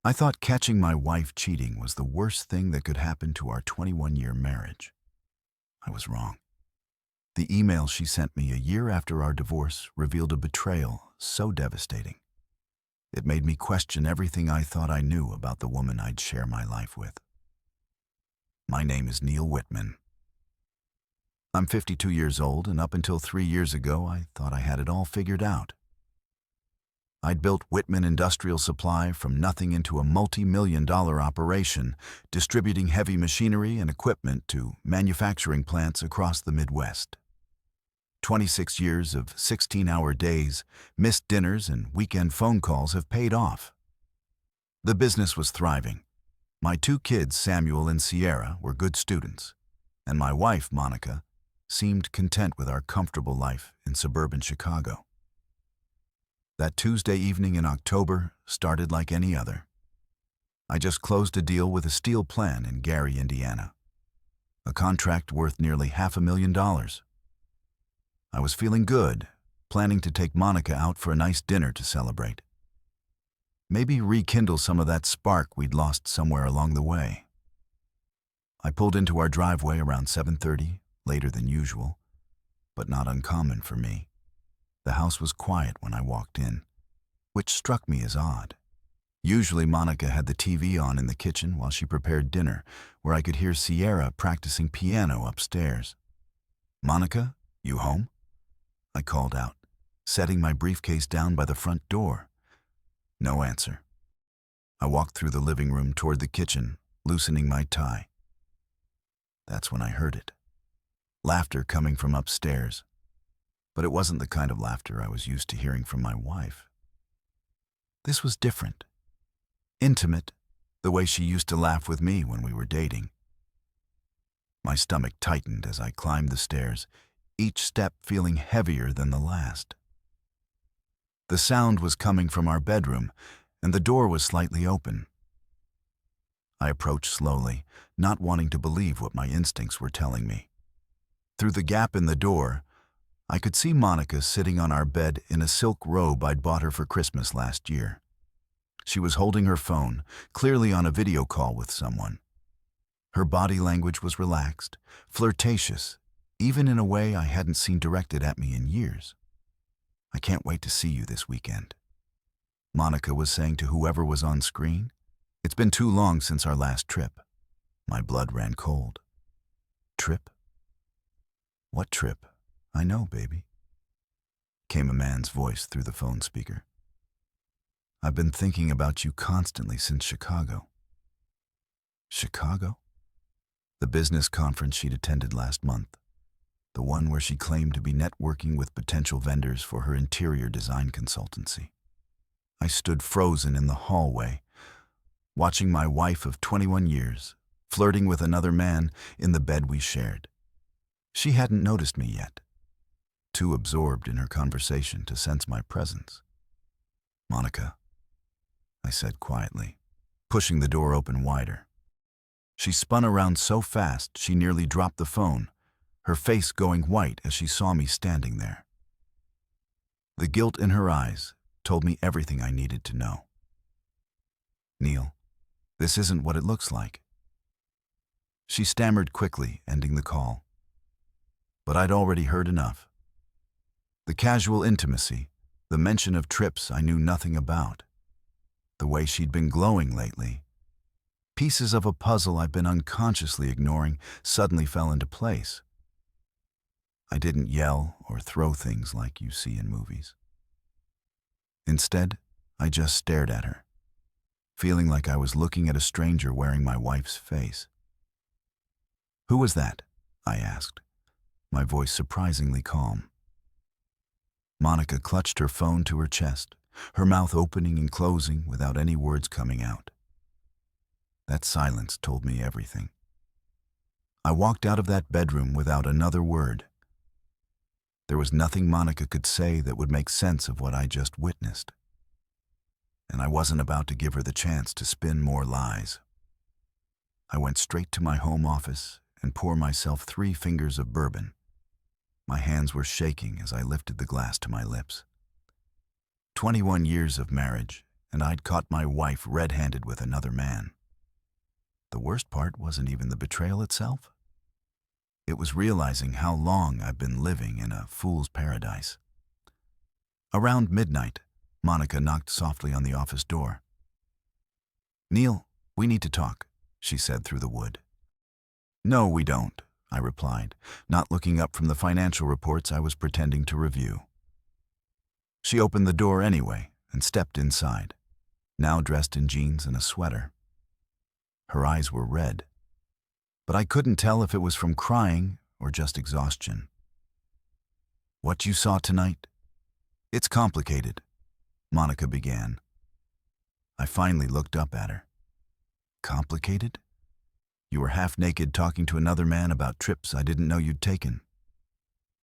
I thought catching my wife cheating was the worst thing that could happen to our 21-year marriage. I was wrong. The email she sent me a year after our divorce revealed a betrayal so devastating. It made me question everything I thought I knew about the woman I'd share my life with. My name is Neil Whitman. I'm 52 years old, and up until 3 years ago, I thought I had it all figured out. I'd built Whitman Industrial Supply from nothing into a multi-million-dollar operation, distributing heavy machinery and equipment to manufacturing plants across the Midwest. 26 years of 16-hour days, missed dinners, and weekend phone calls have paid off. The business was thriving. My 2 kids, Samuel and Sierra, were good students, and my wife, Monica, seemed content with our comfortable life in suburban Chicago. That Tuesday evening in October started like any other. I just closed a deal with a steel plant in Gary, Indiana. A contract worth nearly $500,000. I was feeling good, planning to take Monica out for a nice dinner to celebrate. Maybe rekindle some of that spark we'd lost somewhere along the way. I pulled into our driveway around 7:30, later than usual, but not uncommon for me. The house was quiet when I walked in, which struck me as odd. Usually Monica had the TV on in the kitchen while she prepared dinner, where I could hear Sierra practicing piano upstairs. "Monica, you home?" I called out, setting my briefcase down by the front door. No answer. I walked through the living room toward the kitchen, loosening my tie. That's when I heard it. Laughter coming from upstairs. But it wasn't the kind of laughter I was used to hearing from my wife. This was different. Intimate, the way she used to laugh with me when we were dating. My stomach tightened as I climbed the stairs, each step feeling heavier than the last. The sound was coming from our bedroom, and the door was slightly open. I approached slowly, not wanting to believe what my instincts were telling me. Through the gap in the door, I could see Monica sitting on our bed in a silk robe I'd bought her for Christmas last year. She was holding her phone, clearly on a video call with someone. Her body language was relaxed, flirtatious, even in a way I hadn't seen directed at me in years. "I can't wait to see you this weekend," Monica was saying to whoever was on screen. "It's been too long since our last trip." My blood ran cold. "Trip? What trip?" "I know, baby," came a man's voice through the phone speaker. "I've been thinking about you constantly since Chicago." Chicago? The business conference she'd attended last month. The one where she claimed to be networking with potential vendors for her interior design consultancy. I stood frozen in the hallway, watching my wife of 21 years, flirting with another man in the bed we shared. She hadn't noticed me yet, too absorbed in her conversation to sense my presence. "Monica," I said quietly, pushing the door open wider. She spun around so fast she nearly dropped the phone, her face going white as she saw me standing there. The guilt in her eyes told me everything I needed to know. "Neil, this isn't what it looks like." She stammered quickly, ending the call. But I'd already heard enough. The casual intimacy, the mention of trips I knew nothing about, the way she'd been glowing lately. Pieces of a puzzle I've been unconsciously ignoring suddenly fell into place. I didn't yell or throw things like you see in movies. Instead, I just stared at her, feeling like I was looking at a stranger wearing my wife's face. "Who was that?" I asked, my voice surprisingly calm. Monica clutched her phone to her chest, her mouth opening and closing without any words coming out. That silence told me everything. I walked out of that bedroom without another word. There was nothing Monica could say that would make sense of what I just witnessed. And I wasn't about to give her the chance to spin more lies. I went straight to my home office and poured myself 3 fingers of bourbon. My hands were shaking as I lifted the glass to my lips. 21 years of marriage, and I'd caught my wife red-handed with another man. The worst part wasn't even the betrayal itself. It was realizing how long I've been living in a fool's paradise. Around midnight, Monica knocked softly on the office door. "Neil, we need to talk," she said through the wood. "No, we don't," I replied, not looking up from the financial reports I was pretending to review. She opened the door anyway and stepped inside, now dressed in jeans and a sweater. Her eyes were red, but I couldn't tell if it was from crying or just exhaustion. "What you saw tonight? It's complicated," Monica began. I finally looked up at her. "Complicated? You were half naked talking to another man about trips I didn't know you'd taken.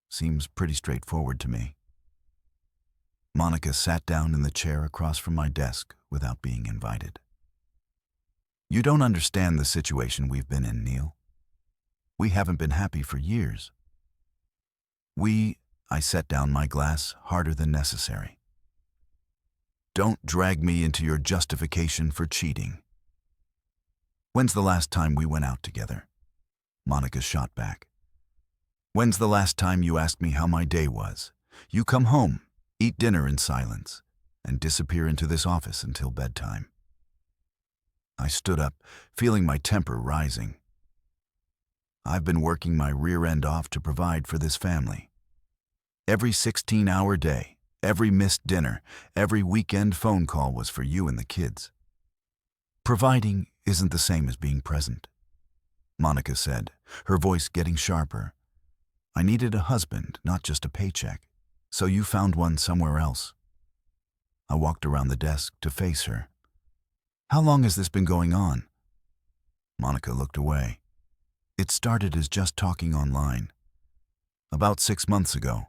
Seems pretty straightforward to me." Monica sat down in the chair across from my desk without being invited. "You don't understand the situation we've been in, Neil. We haven't been happy for years. I set down my glass harder than necessary. "Don't drag me into your justification for cheating. When's the last time we went out together?" Monica shot back. "When's the last time you asked me how my day was? You come home, eat dinner in silence, and disappear into this office until bedtime." I stood up, feeling my temper rising. "I've been working my rear end off to provide for this family. Every 16-hour day, every missed dinner, every weekend phone call was for you and the kids. Providing isn't the same as being present," Monica said, her voice getting sharper. "I needed a husband, not just a paycheck, so you found one somewhere else." I walked around the desk to face her. "How long has this been going on?" Monica looked away. "It started as just talking online. About 6 months ago.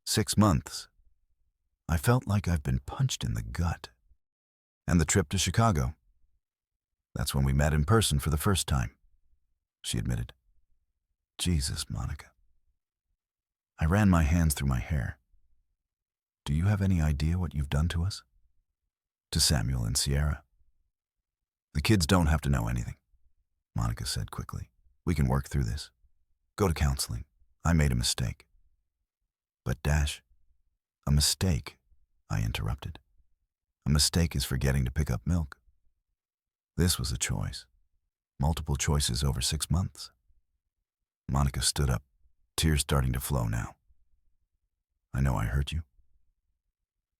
6 months. I felt like I've been punched in the gut." "And the trip to Chicago?" "That's when we met in person for the first time," she admitted. "Jesus, Monica." I ran my hands through my hair. "Do you have any idea what you've done to us?" "To Samuel and Sierra." "The kids don't have to know anything," Monica said quickly. "We can work through this. Go to counseling. I made a mistake." "But a mistake," I interrupted. "A mistake is forgetting to pick up milk. This was a choice. Multiple choices over 6 months." Monica stood up, tears starting to flow now. "I know I hurt you,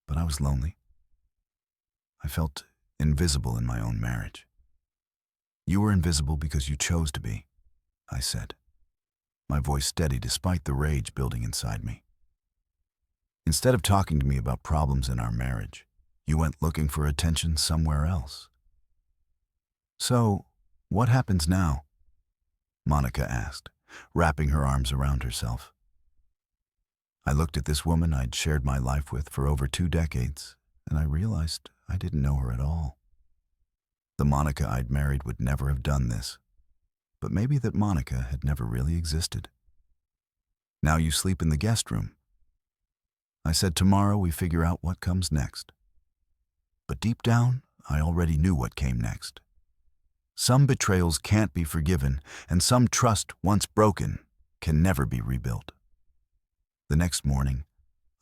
but I was lonely. I felt invisible in my own marriage." "You were invisible because you chose to be," I said, my voice steady despite the rage building inside me. "Instead of talking to me about problems in our marriage, you went looking for attention somewhere else." "So, what happens now?" Monica asked, wrapping her arms around herself. I looked at this woman I'd shared my life with for over 2 decades, and I realized I didn't know her at all. The Monica I'd married would never have done this, but maybe that Monica had never really existed. "Now you sleep in the guest room." I said tomorrow we figure out what comes next. But deep down, I already knew what came next. Some betrayals can't be forgiven, and some trust, once broken, can never be rebuilt. The next morning,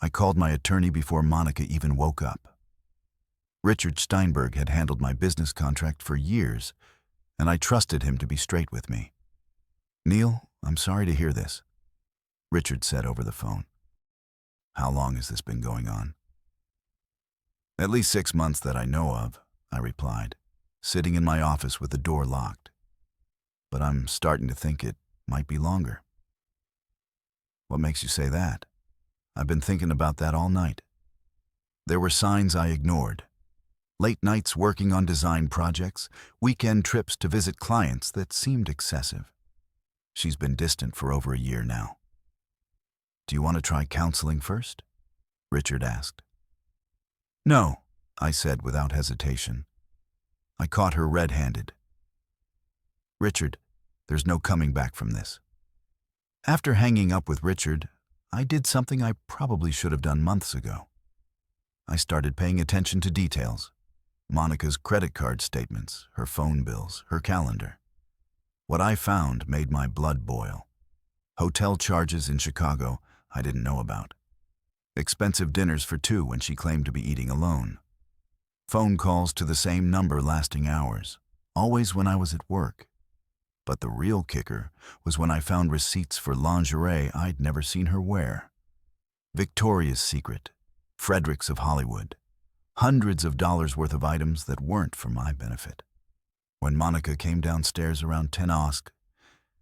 I called my attorney before Monica even woke up. Richard Steinberg had handled my business contract for years, and I trusted him to be straight with me. "Neil, I'm sorry to hear this," Richard said over the phone. "How long has this been going on?" "At least 6 months that I know of," I replied, sitting in my office with the door locked. "But I'm starting to think it might be longer." "What makes you say that?" "I've been thinking about that all night. There were signs I ignored. Late nights working on design projects, weekend trips to visit clients that seemed excessive. She's been distant for over a year now." "Do you want to try counseling first?" Richard asked. "No," I said without hesitation. I caught her red-handed. "Richard, there's no coming back from this." After hanging up with Richard, I did something I probably should have done months ago. I started paying attention to details. Monica's credit card statements, her phone bills, her calendar. What I found made my blood boil. Hotel charges in Chicago I didn't know about. Expensive dinners for two when she claimed to be eating alone. Phone calls to the same number lasting hours, always when I was at work. But the real kicker was when I found receipts for lingerie I'd never seen her wear. Victoria's Secret, Fredericks of Hollywood, hundreds of dollars worth of items that weren't for my benefit. When Monica came downstairs around 10 o'clock,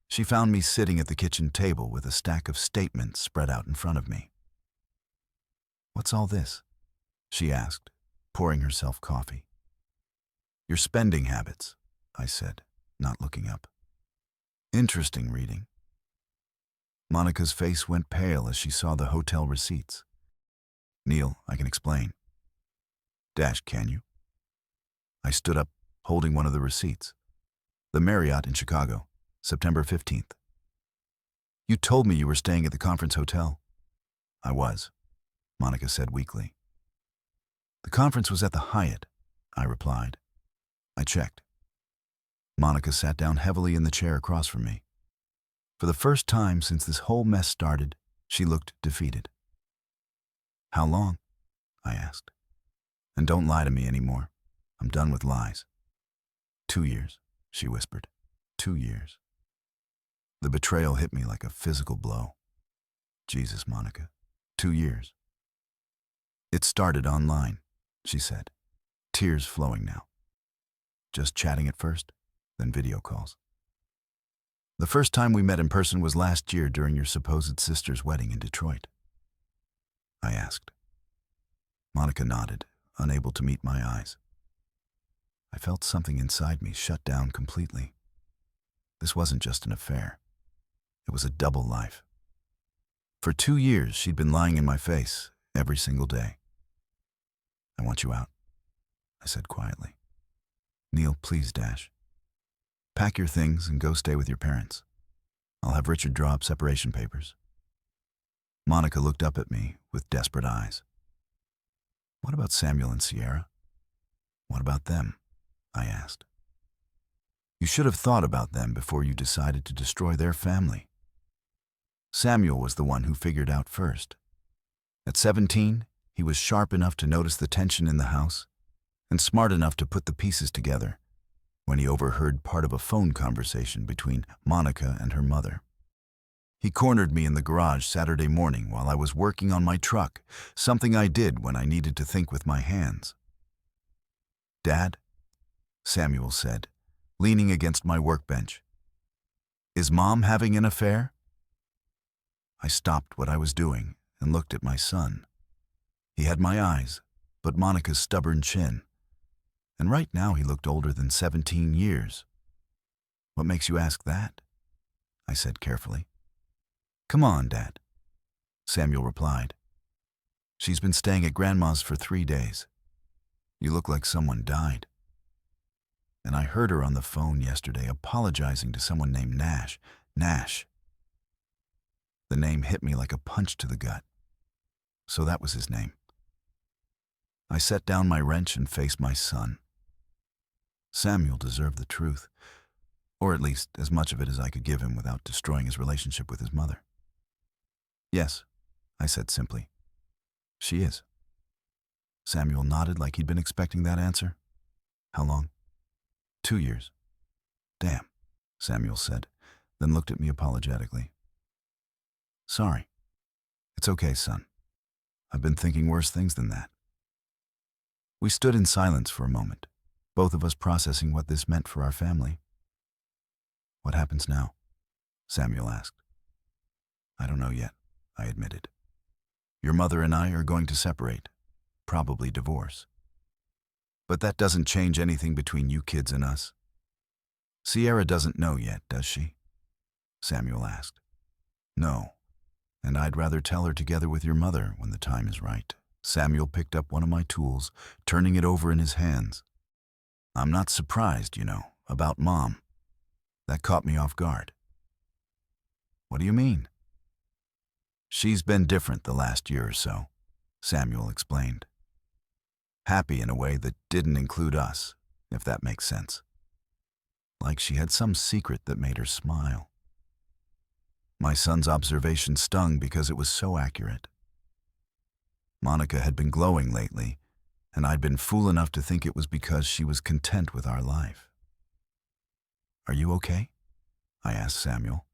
she found me sitting at the kitchen table with a stack of statements spread out in front of me. "What's all this?" she asked, pouring herself coffee. "Your spending habits," I said, not looking up. "Interesting reading." Monica's face went pale as she saw the hotel receipts. "Neil, I can explain." Can you?" I stood up, holding one of the receipts. "The Marriott in Chicago, September 15th. "You told me you were staying at the conference hotel." "I was," Monica said weakly. "The conference was at the Hyatt," I replied. I checked. Monica sat down heavily in the chair across from me. For the first time since this whole mess started, she looked defeated. "How long?" I asked. "And don't lie to me anymore. I'm done with lies." 2 years, she whispered. 2 years. The betrayal hit me like a physical blow. Jesus, Monica. 2 years. "It started online," she said, tears flowing now. "Just chatting at first, then video calls. The first time we met in person was last year during your supposed sister's wedding in Detroit." I asked. Monica nodded, unable to meet my eyes. I felt something inside me shut down completely. This wasn't just an affair. It was a double life. For 2 years, she'd been lying in my face every single day. "I want you out," I said quietly. "Neil, please, Pack your things and go stay with your parents. I'll have Richard draw up separation papers." Monica looked up at me with desperate eyes. "What about Samuel and Sierra? What about them?" I asked. "You should have thought about them before you decided to destroy their family." Samuel was the one who figured out first. At 17, he was sharp enough to notice the tension in the house and smart enough to put the pieces together when he overheard part of a phone conversation between Monica and her mother. He cornered me in the garage Saturday morning while I was working on my truck, something I did when I needed to think with my hands. "Dad," Samuel said, leaning against my workbench, "is Mom having an affair?" I stopped what I was doing and looked at my son. He had my eyes, but Monica's stubborn chin. And right now he looked older than 17 years. "What makes you ask that?" I said carefully. "Come on, Dad," Samuel replied. "She's been staying at Grandma's for 3 days. You look like someone died. And I heard her on the phone yesterday apologizing to someone named Nash. Nash. The name hit me like a punch to the gut. So that was his name. I set down my wrench and faced my son. Samuel deserved the truth, or at least as much of it as I could give him without destroying his relationship with his mother. "Yes," I said simply. "She is." Samuel nodded like he'd been expecting that answer. "How long?" 2 years. "Damn," Samuel said, then looked at me apologetically. "Sorry." "It's okay, son. I've been thinking worse things than that." We stood in silence for a moment, both of us processing what this meant for our family. "What happens now?" Samuel asked. "I don't know yet," I admitted. "Your mother and I are going to separate, probably divorce. But that doesn't change anything between you kids and us." "Sierra doesn't know yet, does she?" Samuel asked. "No, and I'd rather tell her together with your mother when the time is right." Samuel picked up one of my tools, turning it over in his hands. "I'm not surprised, about Mom. That caught me off guard." "What do you mean?" "She's been different the last year or so," Samuel explained. happy in a way that didn't include us, if that makes sense. Like she had some secret that made her smile. My son's observation stung because it was so accurate. Monica had been glowing lately, and I'd been fool enough to think it was because she was content with our life. "Are you okay?" I asked Samuel.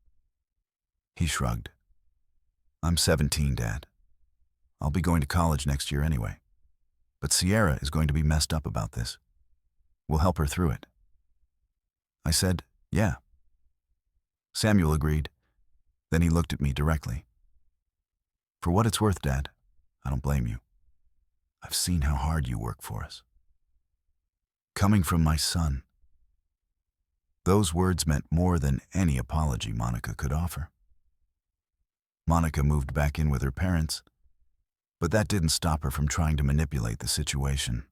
He shrugged. "I'm 17, Dad. I'll be going to college next year anyway. But Sierra is going to be messed up about this. We'll help her through it." I said, "Yeah." Samuel agreed. Then he looked at me directly. "For what it's worth, Dad, I don't blame you. I've seen how hard you work for us." Coming from my son, those words meant more than any apology Monica could offer. Monica moved back in with her parents, but that didn't stop her from trying to manipulate the situation.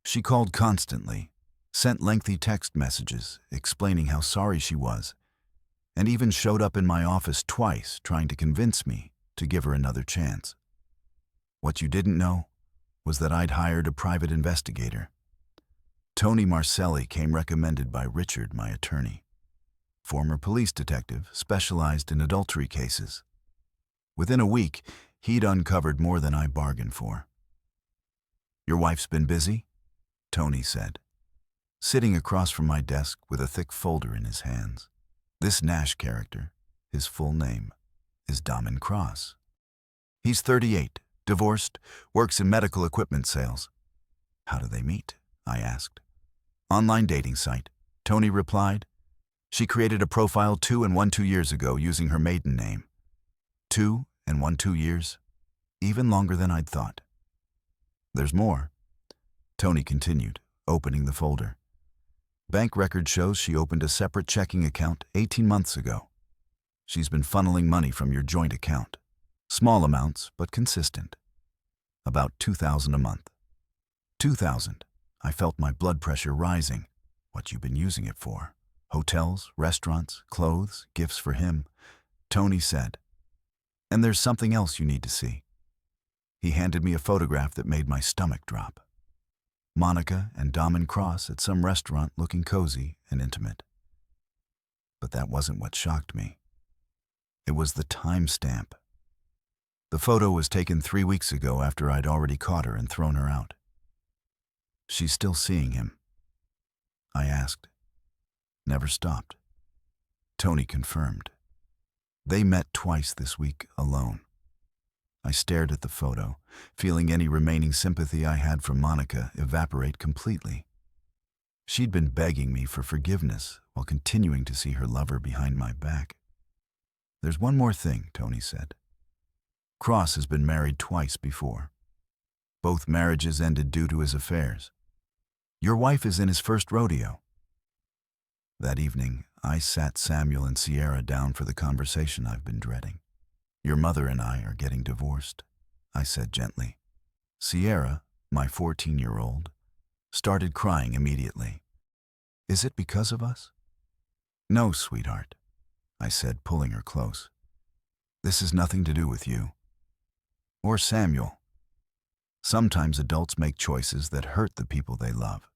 She called constantly, sent lengthy text messages explaining how sorry she was, and even showed up in my office twice trying to convince me to give her another chance. What you didn't know was that I'd hired a private investigator. Tony Marcelli came recommended by Richard, my attorney, former police detective specialized in adultery cases. Within a week, he'd uncovered more than I bargained for. "Your wife's been busy?" Tony said, sitting across from my desk with a thick folder in his hands. This Nash character, his full name, is Damon Cross. He's 38, divorced, works in medical equipment sales. "How do they meet?" I asked. "Online dating site," Tony replied. "She created a profile 2 years ago using her maiden name. 2 years, even longer than I'd thought." "There's more," Tony continued, opening the folder. "Bank record shows she opened a separate checking account 18 months ago. She's been funneling money from your joint account. Small amounts, but consistent. About $2,000 a month." $2,000. I felt my blood pressure rising. "What you been using it for? Hotels, restaurants, clothes, gifts for him?" Tony said. "And there's something else you need to see." He handed me a photograph that made my stomach drop. Monica and Damon Cross at some restaurant looking cozy and intimate. But that wasn't what shocked me. It was the timestamp. The photo was taken 3 weeks ago after I'd already caught her and thrown her out. "She's still seeing him?" I asked. "Never stopped." Tony confirmed. "They met twice this week alone." I stared at the photo, feeling any remaining sympathy I had for Monica evaporate completely. She'd been begging me for forgiveness while continuing to see her lover behind my back. "There's one more thing," Tony said. "Cross has been married twice before. Both marriages ended due to his affairs. Your wife is in his first rodeo." That evening, I sat Samuel and Sierra down for the conversation I've been dreading. "Your mother and I are getting divorced," I said gently. Sierra, my 14-year-old, started crying immediately. "Is it because of us?" "No, sweetheart," I said, pulling her close. "This has nothing to do with you. Or Samuel. Sometimes adults make choices that hurt the people they love."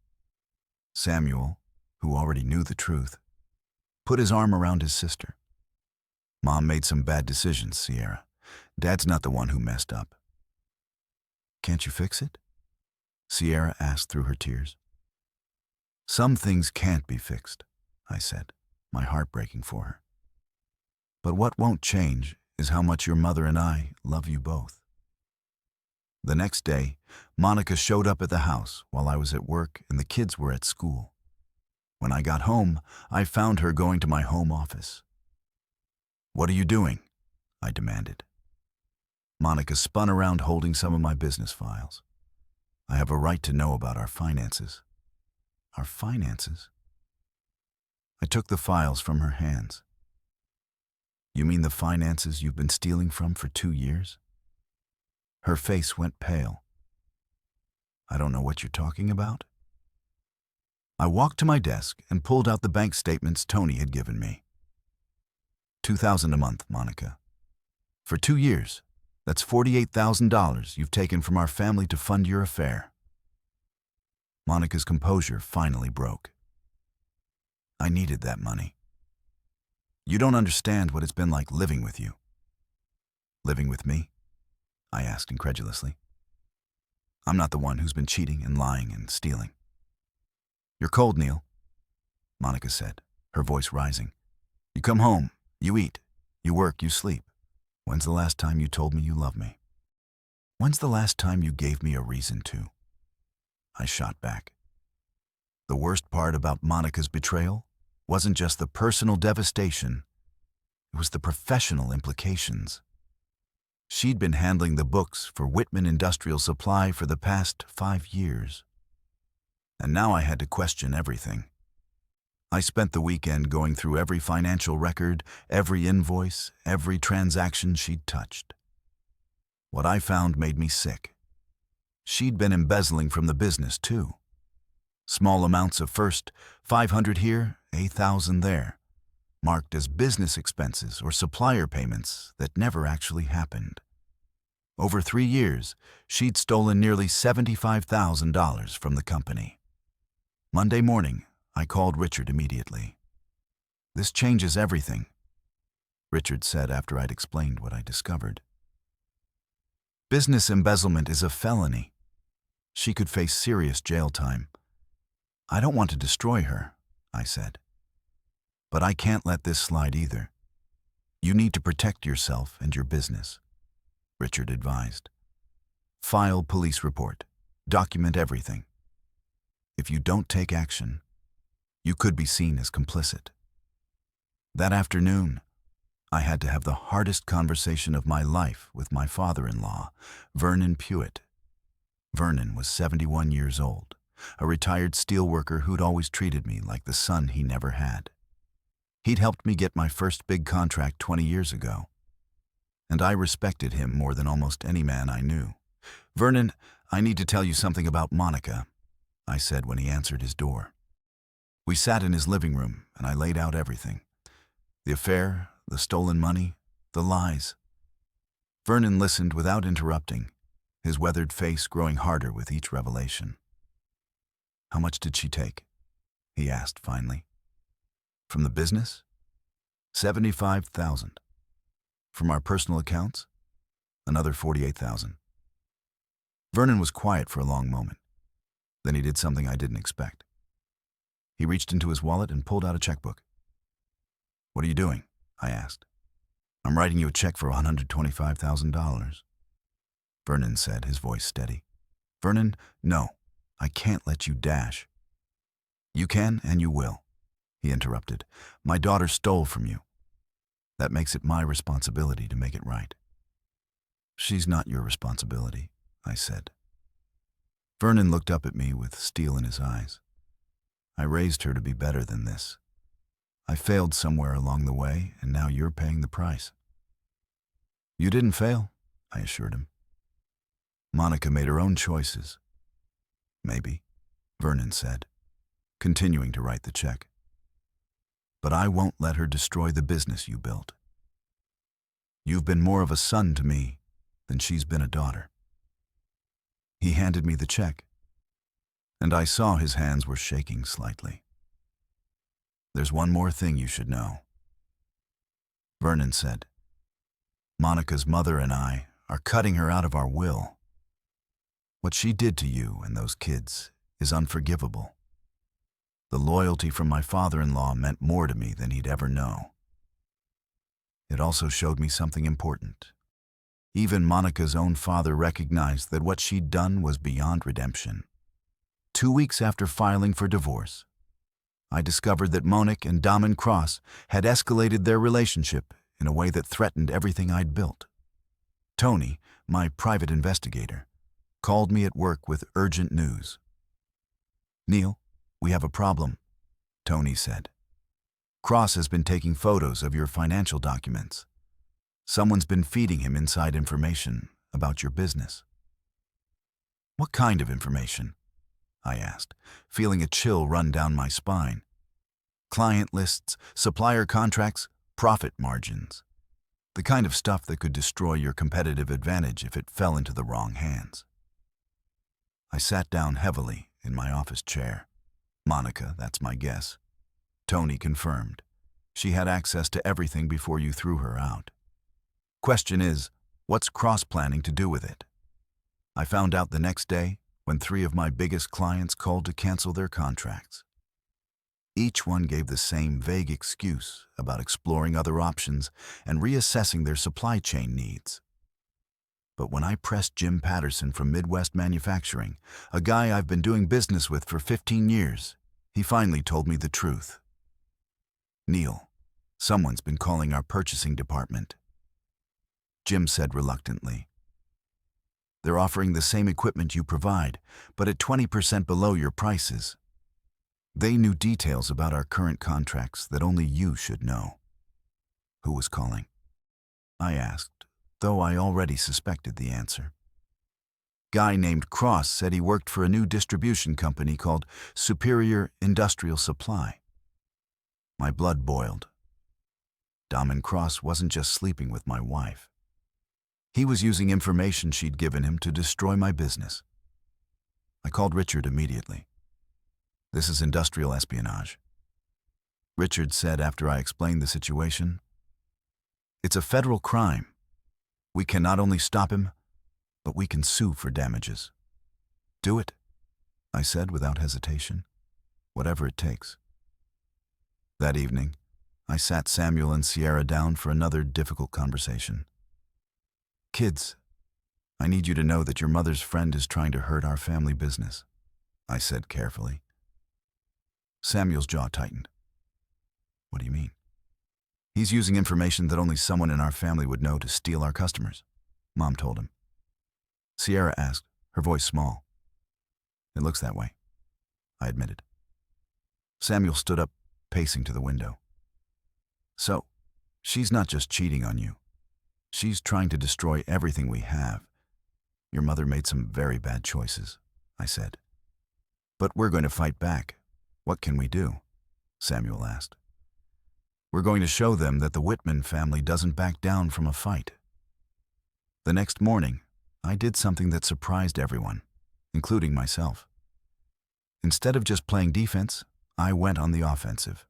Samuel, who already knew the truth, put his arm around his sister. "Mom made some bad decisions, Sierra. Dad's not the one who messed up." "Can't you fix it?" Sierra asked through her tears. "Some things can't be fixed," I said, my heart breaking for her. "But what won't change is how much your mother and I love you both." The next day, Monica showed up at the house while I was at work and the kids were at school. When I got home, I found her going to my home office. "What are you doing?" I demanded. Monica spun around holding some of my business files. "I have a right to know about our finances." "Our finances?" I took the files from her hands. "You mean the finances you've been stealing from for 2 years?" Her face went pale. "I don't know what you're talking about." I walked to my desk and pulled out the bank statements Tony had given me. $2,000 a month, Monica. For 2 years, that's $48,000 you've taken from our family to fund your affair. Monica's composure finally broke. I needed that money. You don't understand what it's been like living with you. Living with me? I asked incredulously. I'm not the one who's been cheating and lying and stealing. You're cold, Neil, Monica said, her voice rising. You come home, you eat, you work, you sleep. When's the last time you told me you love me? When's the last time you gave me a reason to? I shot back. The worst part about Monica's betrayal wasn't just the personal devastation, it was the professional implications. She'd been handling the books for Whitman Industrial Supply for the past 5 years. And now I had to question everything. I spent the weekend going through every financial record, every invoice, every transaction she'd touched. What I found made me sick. She'd been embezzling from the business, too. Small amounts of first, $500 here, $1,000 there, marked as business expenses or supplier payments that never actually happened. Over 3 years, she'd stolen nearly $75,000 from the company. Monday morning, I called Richard immediately. This changes everything, Richard said after I'd explained what I discovered. Business embezzlement is a felony. She could face serious jail time. I don't want to destroy her, I said. But I can't let this slide either. You need to protect yourself and your business, Richard advised. File police report. Document everything. If you don't take action, you could be seen as complicit. That afternoon, I had to have the hardest conversation of my life with my father-in-law, Vernon Pewitt. Vernon was 71 years old, a retired steelworker who'd always treated me like the son he never had. He'd helped me get my first big contract 20 years ago, and I respected him more than almost any man I knew. Vernon, I need to tell you something about Monica, I said when he answered his door. We sat in his living room, and I laid out everything. The affair, the stolen money, the lies. Vernon listened without interrupting, his weathered face growing harder with each revelation. How much did she take? He asked finally. From the business? $75,000. From our personal accounts? Another $48,000. Vernon was quiet for a long moment. Then he did something I didn't expect. He reached into his wallet and pulled out a checkbook. What are you doing? I asked. I'm writing you a check for $125,000. Vernon said, his voice steady. Vernon, no, I can't let you dash. You can and you will, he interrupted. My daughter stole from you. That makes it my responsibility to make it right. She's not your responsibility, I said. Vernon looked up at me with steel in his eyes. I raised her to be better than this. I failed somewhere along the way, and now you're paying the price. You didn't fail, I assured him. Monica made her own choices. Maybe, Vernon said, continuing to write the check. But I won't let her destroy the business you built. You've been more of a son to me than she's been a daughter. He handed me the check, and I saw his hands were shaking slightly. There's one more thing you should know, Vernon said. Monica's mother and I are cutting her out of our will. What she did to you and those kids is unforgivable. The loyalty from my father-in-law meant more to me than he'd ever know. It also showed me something important. Even Monica's own father recognized that what she'd done was beyond redemption. 2 weeks after filing for divorce, I discovered that Monique and Damen Cross had escalated their relationship in a way that threatened everything I'd built. Tony, my private investigator, called me at work with urgent news. Neil, we have a problem, Tony said. Cross has been taking photos of your financial documents. Someone's been feeding him inside information about your business. What kind of information? I asked, feeling a chill run down my spine. Client lists, supplier contracts, profit margins. The kind of stuff that could destroy your competitive advantage if it fell into the wrong hands. I sat down heavily in my office chair. Monica, that's my guess. Tony confirmed. She had access to everything before you threw her out. Question is, what's Cross planning to do with it? I found out the next day when 3 of my biggest clients called to cancel their contracts. Each one gave the same vague excuse about exploring other options and reassessing their supply chain needs. But when I pressed Jim Patterson from Midwest Manufacturing, a guy I've been doing business with for 15 years, he finally told me the truth. Neil, someone's been calling our purchasing department. Jim said reluctantly. They're offering the same equipment you provide, but at 20% below your prices. They knew details about our current contracts that only you should know. Who was calling? I asked, though I already suspected the answer. Guy named Cross said he worked for a new distribution company called Superior Industrial Supply. My blood boiled. Dom Cross wasn't just sleeping with my wife. He was using information she'd given him to destroy my business. I called Richard immediately. This is industrial espionage. Richard said after I explained the situation, it's a federal crime. We can not only stop him, but we can sue for damages. Do it, I said without hesitation. Whatever it takes. That evening, I sat Samuel and Sierra down for another difficult conversation. Kids, I need you to know that your mother's friend is trying to hurt our family business, I said carefully. Samuel's jaw tightened. What do you mean? He's using information that only someone in our family would know to steal our customers, Mom told him. Sierra asked, her voice small. It looks that way, I admitted. Samuel stood up, pacing to the window. So, she's not just cheating on you. She's trying to destroy everything we have. Your mother made some very bad choices, I said. But we're going to fight back. What can we do? Samuel asked. We're going to show them that the Whitman family doesn't back down from a fight. The next morning, I did something that surprised everyone, including myself. Instead of just playing defense, I went on the offensive.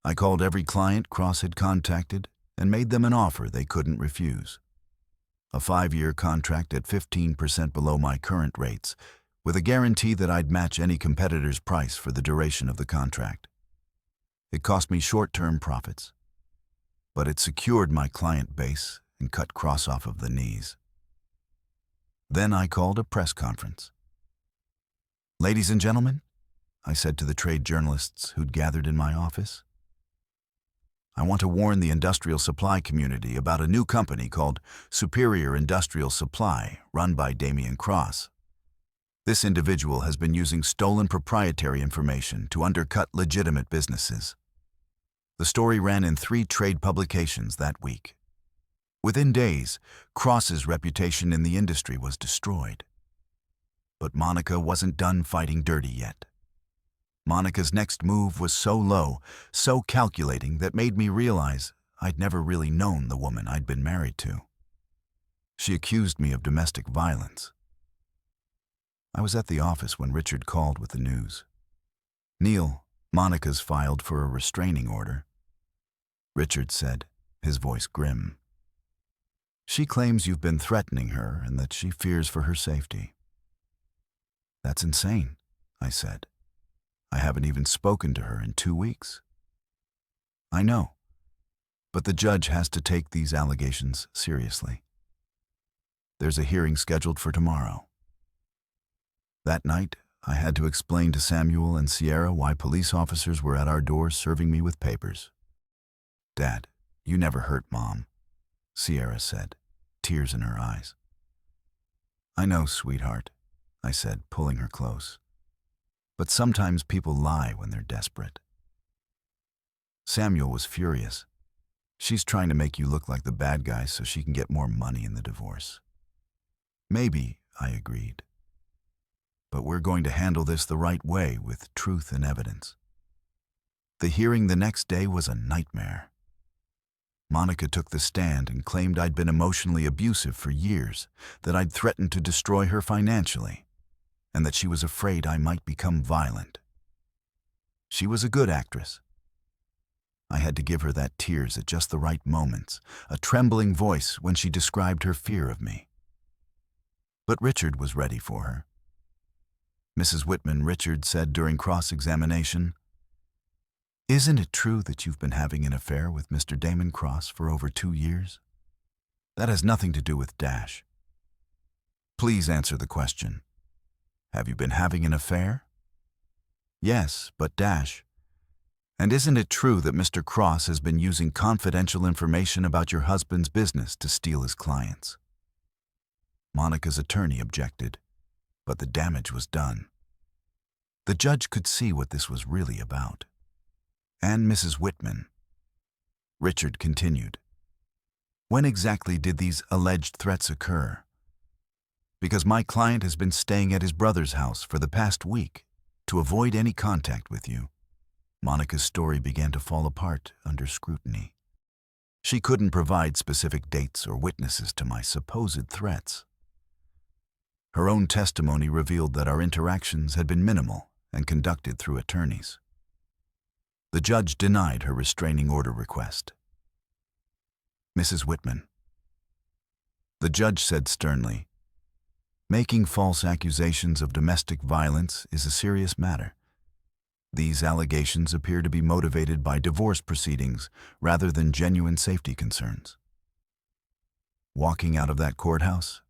I called every client Cross had contacted and made them an offer they couldn't refuse. A 5-year contract at 15% below my current rates, with a guarantee that I'd match any competitor's price for the duration of the contract. It cost me short-term profits, but it secured my client base and cut Cross off of the knees. Then I called a press conference. Ladies and gentlemen, I said to the trade journalists who'd gathered in my office, I want to warn the industrial supply community about a new company called Superior Industrial Supply, run by Damian Cross. This individual has been using stolen proprietary information to undercut legitimate businesses. The story ran in 3 trade publications that week. Within days, Cross's reputation in the industry was destroyed. But Monica wasn't done fighting dirty yet. Monica's next move was so low, so calculating that made me realize I'd never really known the woman I'd been married to. She accused me of domestic violence. I was at the office when Richard called with the news. Neil, Monica's filed for a restraining order. Richard said, his voice grim. She claims you've been threatening her and that she fears for her safety. That's insane, I said. I haven't even spoken to her in 2 weeks. I know, but the judge has to take these allegations seriously. There's a hearing scheduled for tomorrow. That night, I had to explain to Samuel and Sierra why police officers were at our door serving me with papers. Dad, you never hurt Mom, Sierra said, tears in her eyes. I know, sweetheart, I said, pulling her close. But sometimes people lie when they're desperate. Samuel was furious. She's trying to make you look like the bad guy so she can get more money in the divorce. Maybe, I agreed. But we're going to handle this the right way with truth and evidence. The hearing the next day was a nightmare. Monica took the stand and claimed I'd been emotionally abusive for years, that I'd threatened to destroy her financially, and that she was afraid I might become violent. She was a good actress. I had to give her that tears at just the right moments, a trembling voice when she described her fear of me. But Richard was ready for her. Mrs. Whitman, Richard said during cross-examination, "Isn't it true that you've been having an affair with Mr. Damon Cross for over 2 years? That has nothing to do with Dash. Please answer the question. Have you been having an affair?" "Yes, but Dash. And isn't it true that Mr. Cross has been using confidential information about your husband's business to steal his clients?" Monica's attorney objected, but the damage was done. The judge could see what this was really about. And Mrs. Whitman. Richard continued, "When exactly did these alleged threats occur?" "Because my client has been staying at his brother's house for the past week to avoid any contact with you." Monica's story began to fall apart under scrutiny. She couldn't provide specific dates or witnesses to my supposed threats. Her own testimony revealed that our interactions had been minimal and conducted through attorneys. The judge denied her restraining order request. Mrs. Whitman. The judge said sternly, "Making false accusations of domestic violence is a serious matter. These allegations appear to be motivated by divorce proceedings rather than genuine safety concerns." Walking out of that courthouse,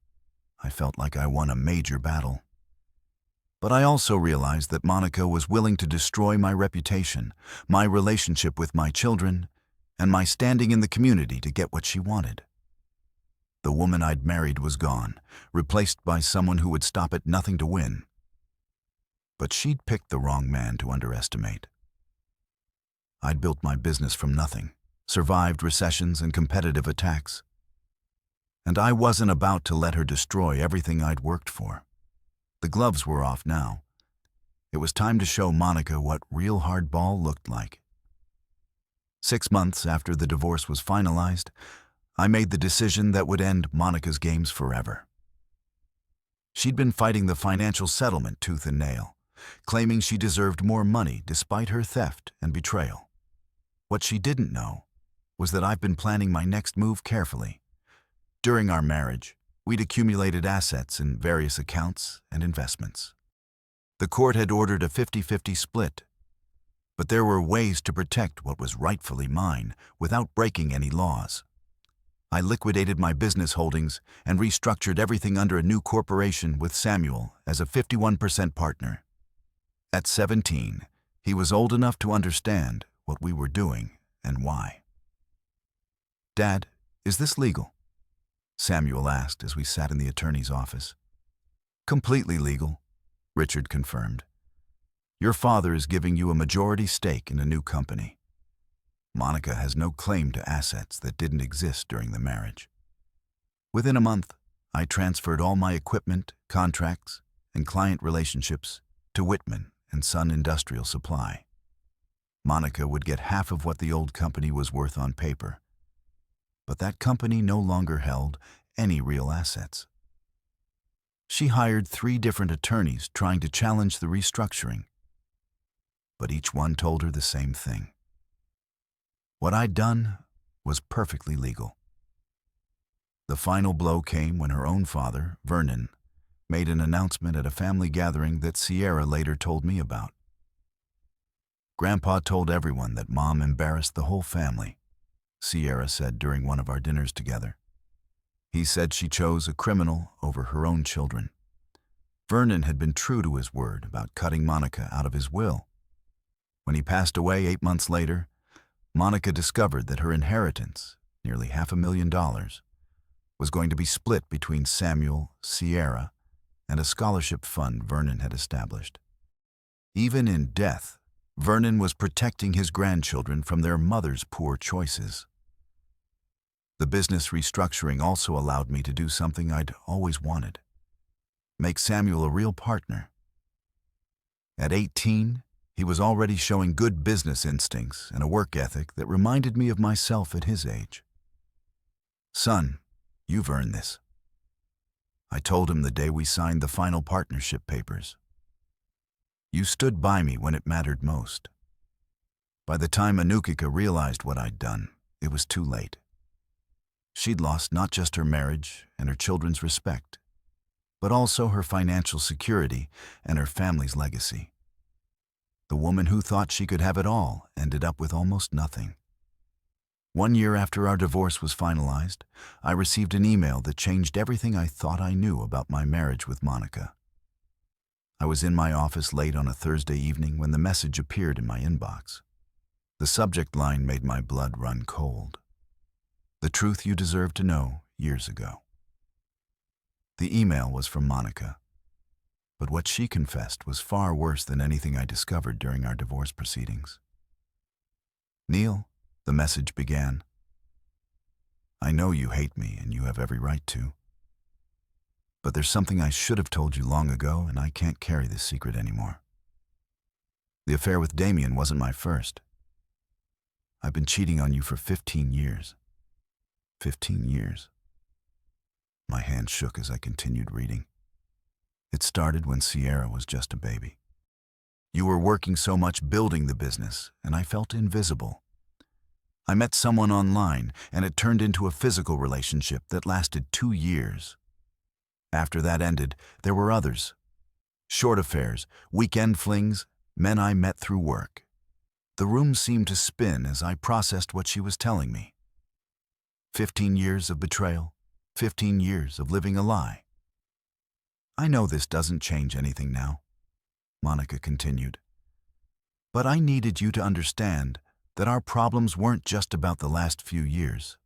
I felt like I won a major battle. But I also realized that Monica was willing to destroy my reputation, my relationship with my children, and my standing in the community to get what she wanted. The woman I'd married was gone, replaced by someone who would stop at nothing to win. But she'd picked the wrong man to underestimate. I'd built my business from nothing, survived recessions and competitive attacks. And I wasn't about to let her destroy everything I'd worked for. The gloves were off now. It was time to show Monica what real hardball looked like. 6 months after the divorce was finalized, I made the decision that would end Monica's games forever. She'd been fighting the financial settlement tooth and nail, claiming she deserved more money despite her theft and betrayal. What she didn't know was that I've been planning my next move carefully. During our marriage, we'd accumulated assets in various accounts and investments. The court had ordered a 50-50 split, but there were ways to protect what was rightfully mine without breaking any laws. I liquidated my business holdings and restructured everything under a new corporation with Samuel as a 51% partner. At 17, he was old enough to understand what we were doing and why. "Dad, is this legal?" Samuel asked as we sat in the attorney's office. "Completely legal," Richard confirmed. "Your father is giving you a majority stake in a new company. Monica has no claim to assets that didn't exist during the marriage." Within a month, I transferred all my equipment, contracts, and client relationships to Whitman and Son Industrial Supply. Monica would get half of what the old company was worth on paper. But that company no longer held any real assets. She hired 3 different attorneys trying to challenge the restructuring. But each one told her the same thing. What I'd done was perfectly legal. The final blow came when her own father, Vernon, made an announcement at a family gathering that Sierra later told me about. "Grandpa told everyone that Mom embarrassed the whole family," Sierra said during one of our dinners together. "He said she chose a criminal over her own children." Vernon had been true to his word about cutting Monica out of his will. When he passed away 8 months later, Monica discovered that her inheritance, nearly $500,000, was going to be split between Samuel, Sierra, and a scholarship fund Vernon had established. Even in death, Vernon was protecting his grandchildren from their mother's poor choices. The business restructuring also allowed me to do something I'd always wanted: make Samuel a real partner. At 18, he was already showing good business instincts and a work ethic that reminded me of myself at his age. "Son, you've earned this." I told him the day we signed the final partnership papers. You stood by me when it mattered most. By the time Anukika realized what I'd done, it was too late. She'd lost not just her marriage and her children's respect, but also her financial security and her family's legacy. The woman who thought she could have it all ended up with almost nothing. 1 year after our divorce was finalized, I received an email that changed everything I thought I knew about my marriage with Monica. I was in my office late on a Thursday evening when the message appeared in my inbox. The subject line made my blood run cold. The truth you deserved to know years ago. The email was from Monica, but what she confessed was far worse than anything I discovered during our divorce proceedings. Neil, the message began, I know you hate me and you have every right to. But there's something I should have told you long ago and I can't carry this secret anymore. The affair with Damien wasn't my first. I've been cheating on you for 15 years. 15 years. My hand shook as I continued reading. It started when Sierra was just a baby. You were working so much building the business, and I felt invisible. I met someone online, and it turned into a physical relationship that lasted 2 years. After that ended, there were others. Short affairs, weekend flings, men I met through work. The room seemed to spin as I processed what she was telling me. 15 years of betrayal, 15 years of living a lie. I know this doesn't change anything now, Monica continued. But I needed you to understand that our problems weren't just about the last few years.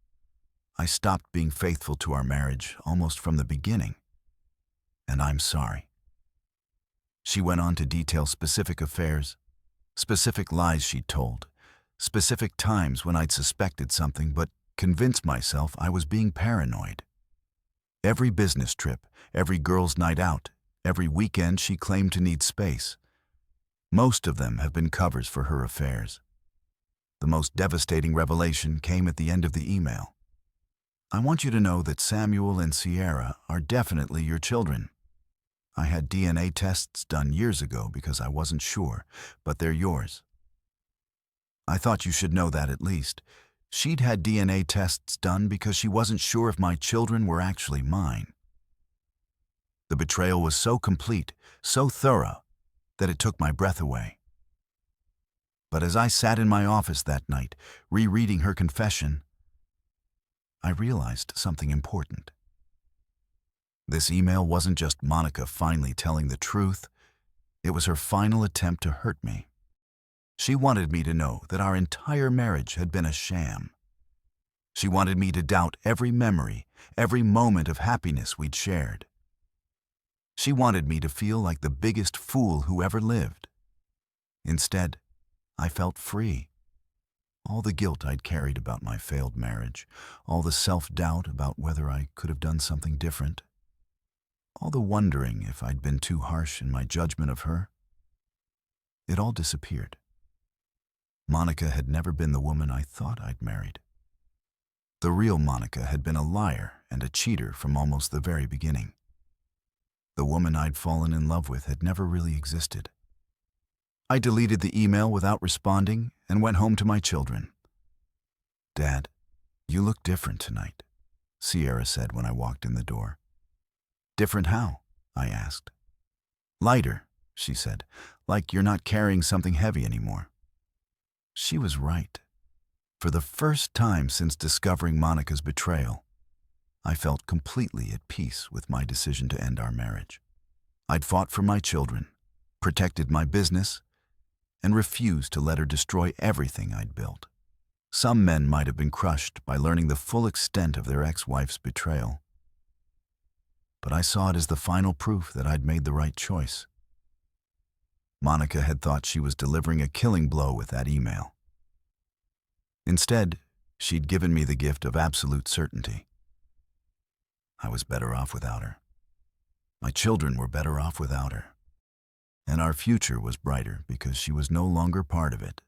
I stopped being faithful to our marriage almost from the beginning. And I'm sorry. She went on to detail specific affairs, specific lies she'd told, specific times when I'd suspected something but convinced myself I was being paranoid. Every business trip, every girls' night out, every weekend she claimed to need space. Most of them have been covers for her affairs. The most devastating revelation came at the end of the email. I want you to know that Samuel and Sierra are definitely your children. I had DNA tests done years ago because I wasn't sure, but they're yours. I thought you should know that at least. She'd had DNA tests done because she wasn't sure if my children were actually mine. The betrayal was so complete, so thorough, that it took my breath away. But as I sat in my office that night, rereading her confession, I realized something important. This email wasn't just Monica finally telling the truth, it was her final attempt to hurt me. She wanted me to know that our entire marriage had been a sham. She wanted me to doubt every memory, every moment of happiness we'd shared. She wanted me to feel like the biggest fool who ever lived. Instead, I felt free. All the guilt I'd carried about my failed marriage, all the self-doubt about whether I could have done something different, all the wondering if I'd been too harsh in my judgment of her, it all disappeared. Monica had never been the woman I thought I'd married. The real Monica had been a liar and a cheater from almost the very beginning. The woman I'd fallen in love with had never really existed. I deleted the email without responding and went home to my children. Dad, you look different tonight, Sierra said when I walked in the door. Different how? I asked. Lighter, she said, like you're not carrying something heavy anymore. She was right. For the first time since discovering Monica's betrayal, I felt completely at peace with my decision to end our marriage. I'd fought for my children, protected my business, and refused to let her destroy everything I'd built. Some men might have been crushed by learning the full extent of their ex-wife's betrayal. But I saw it as the final proof that I'd made the right choice. Monica had thought she was delivering a killing blow with that email. Instead, she'd given me the gift of absolute certainty. I was better off without her. My children were better off without her. And our future was brighter because she was no longer part of it.